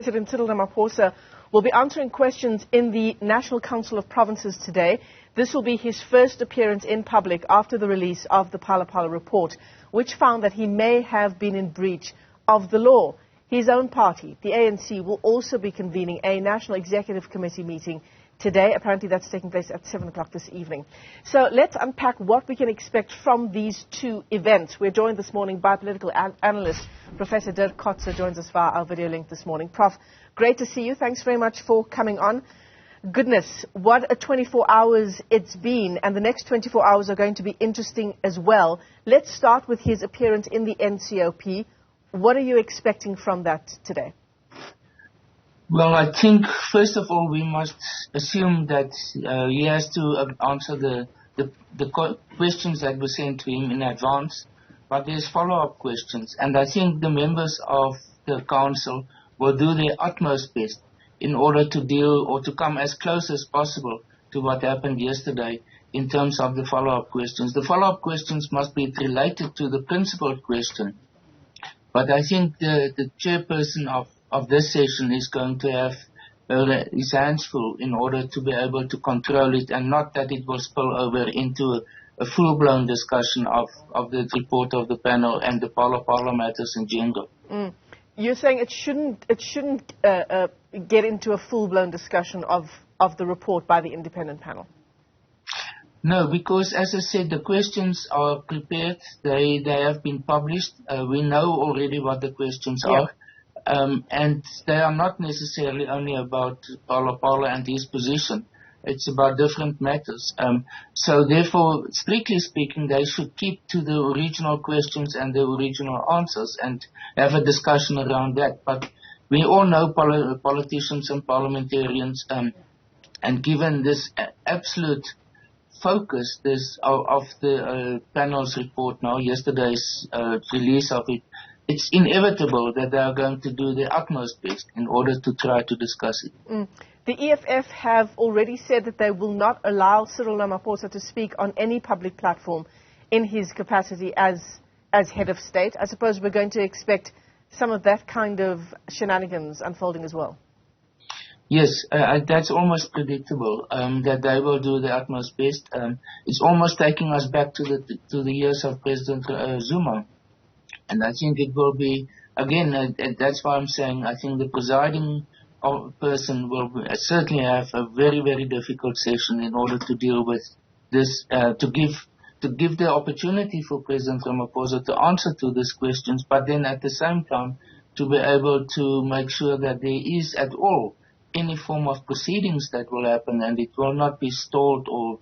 President Cyril Ramaphosa will be answering questions in the National Council of Provinces today. This will be his first appearance in public after the release of the Phala Phala report, which found that he may have been in breach of the law. His own party, the ANC, will also be convening a National Executive Committee meeting today. Apparently that's taking place at 7 o'clock this evening. So let's unpack what we can expect from these two events. We're joined this morning by political analyst Professor Dirk Kotze, joins us via our video link this morning. Prof, great to see you. Thanks very much for coming on. Goodness, what a 24 hours it's been, and the next 24 hours are going to be interesting as well. Let's start with his appearance in the NCOP. What are you expecting from that today? Well, I think, first of all, we must assume that he has to answer the questions that were sent to him in advance, but there's follow-up questions. And I think the members of the council will do their utmost best in order to deal or to come as close as possible to what happened yesterday in terms of the follow-up questions. The follow-up questions must be related to the principal question. But I think the chairperson of this session is going to have his hands full in order to be able to control it, and not that it will spill over into a full-blown discussion of the report of the panel and the Phala Phala matters in general. You're saying it shouldn't get into a full-blown discussion of the report by the independent panel? No, because as I said, the questions are prepared. They have been published. We know already what the questions are. And they are not necessarily only about Phala Phala and his position. It's about different matters. So therefore, strictly speaking, they should keep to the original questions and the original answers and have a discussion around that. But we all know politicians and parliamentarians, and given this absolute focus of the panel's report now, yesterday's release of it, it's inevitable that they are going to do their utmost best in order to try to discuss it. The EFF have already said that they will not allow Cyril Ramaphosa to speak on any public platform in his capacity as head of state. I suppose we're going to expect some of that kind of shenanigans unfolding as well. Yes, that's almost predictable, that they will do their utmost best. It's almost taking us back to the years of President Zuma. And I think it will be, again, that's why I'm saying I think the presiding person will certainly have a very, very difficult session in order to deal with this, to give the opportunity for President Ramaphosa to answer to these questions, but then at the same time to be able to make sure that there is at all any form of proceedings that will happen, and it will not be stalled or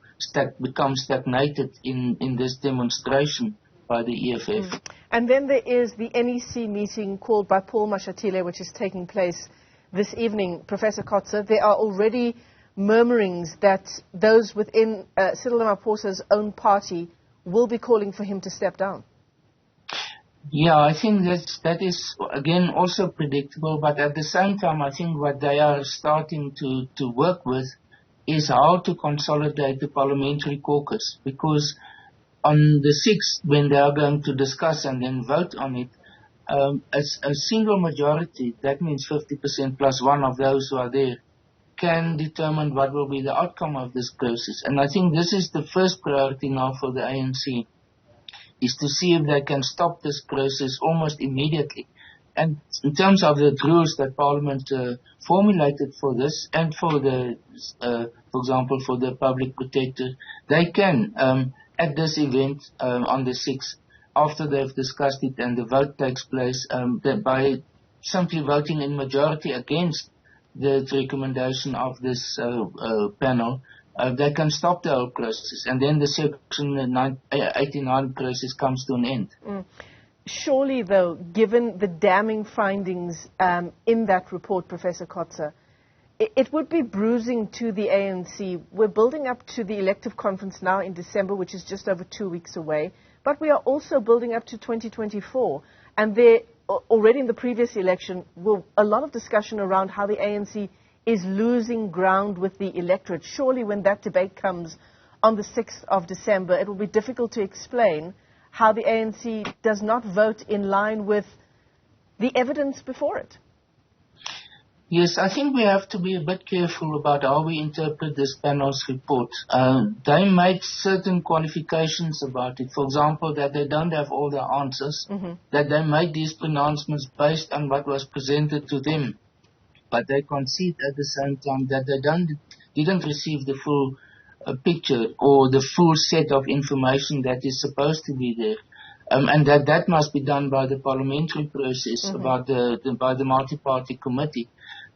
become stagnated in this demonstration by the EFF. And then there is the NEC meeting called by Paul Mashatile, which is taking place this evening. Professor Kotze, there are already murmurings that those within Cyril Ramaphosa's own party will be calling for him to step down. Yeah, I think that is, again, also predictable, but at the same time, I think what they are starting to work with is how to consolidate the parliamentary caucus, because on the 6th, when they are going to discuss and then vote on it, a single majority, that means 50% plus one of those who are there, can determine what will be the outcome of this process. And I think this is the first priority now for the ANC, is to see if they can stop this process almost immediately. And in terms of the rules that Parliament formulated for this, and for the, for example, for the public protector, they can, at this event on the 6th, after they've discussed it and the vote takes place, that by simply voting in majority against the recommendation of this panel, they can stop the whole process, and then the Section 89 process comes to an end. Surely, though, given the damning findings in that report, Professor Kotze, it would be bruising to the ANC. We're building up to the elective conference now in December, which is just over 2 weeks away, but we are also building up to 2024, and there already in the previous election were a lot of discussion around how the ANC is losing ground with the electorate. Surely when that debate comes on the 6th of December, it will be difficult to explain how the ANC does not vote in line with the evidence before it. Yes, I think we have to be a bit careful about how we interpret this panel's report. They made certain qualifications about it. For example, that they don't have all the answers, that they made these pronouncements based on what was presented to them. But they concede at the same time that they didn't receive the full picture or the full set of information that is supposed to be there. And that must be done by the parliamentary process, by the multi-party committee.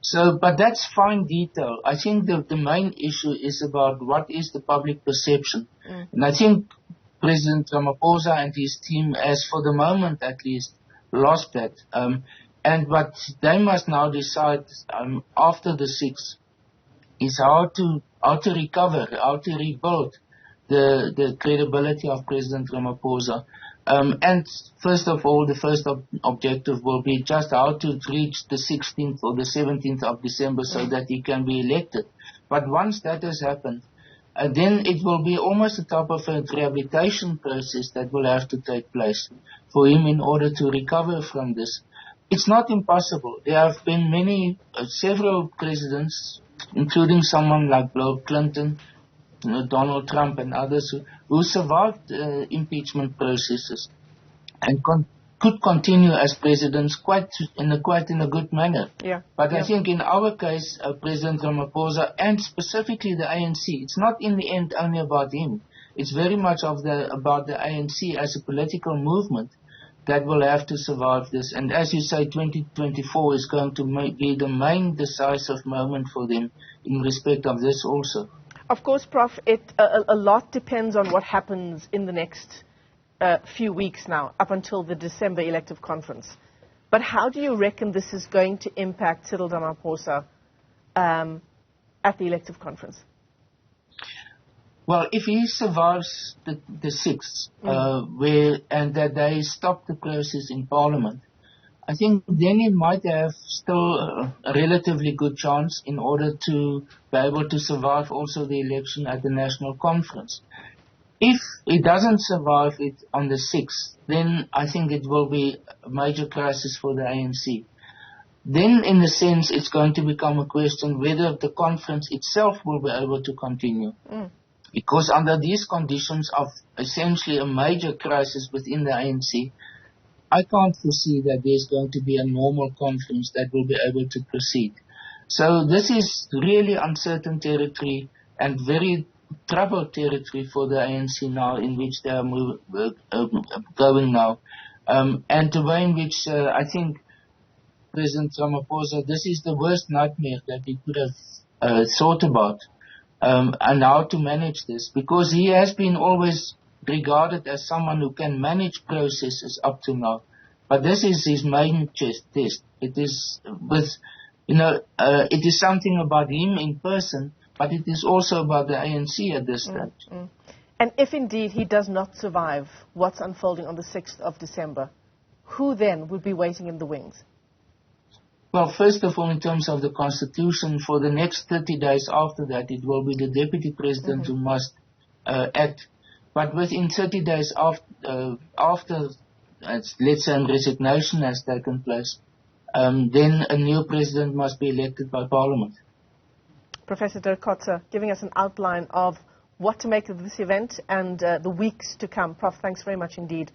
So, but that's fine detail. I think the main issue is about what is the public perception. And I think President Ramaphosa and his team has, for the moment at least, lost that. And what they must now decide after the 6th is how to recover, how to rebuild the credibility of President Ramaphosa. And first of all, the first objective will be just how to reach the 16th or the 17th of December so that he can be elected. But once that has happened, then it will be almost a type of a rehabilitation process that will have to take place for him in order to recover from this. It's not impossible. There have been several presidents, including someone like Bill Clinton, Donald Trump and others who survived impeachment processes and could continue as presidents quite in a good manner. But I think in our case, President Ramaphosa and specifically the ANC, it's not in the end only about him. It's very much about the ANC as a political movement that will have to survive this. And as you say, 2024 is going to be the main decisive moment for them in respect of this also. Of course, Prof, a lot depends on what happens in the next few weeks now, up until the December elective conference. But how do you reckon this is going to impact Cyril Ramaphosa at the elective conference? Well, if he survives the 6th, and that they stop the process in Parliament, I think then he might have still a relatively good chance in order to be able to survive also the election at the National Conference. If he doesn't survive it on the 6th, then I think it will be a major crisis for the ANC. Then, in a sense, it's going to become a question whether the conference itself will be able to continue. Because under these conditions of essentially a major crisis within the ANC, I can't foresee that there's going to be a normal conference that will be able to proceed. So this is really uncertain territory and very troubled territory for the ANC now, in which they are going now. And the way in which I think President Ramaphosa, this is the worst nightmare that he could have thought about, and how to manage this, because he has been always regarded as someone who can manage processes up to now. But this is his main test. It is it is something about him in person, but it is also about the ANC at this stage. And if indeed he does not survive what's unfolding on the 6th of December, who then would be waiting in the wings? Well, first of all, in terms of the Constitution, for the next 30 days after that, it will be the Deputy President who must act. But within 30 days after let's say, resignation has taken place, then a new president must be elected by Parliament. Professor Dirk Kotze, giving us an outline of what to make of this event and the weeks to come. Prof, thanks very much indeed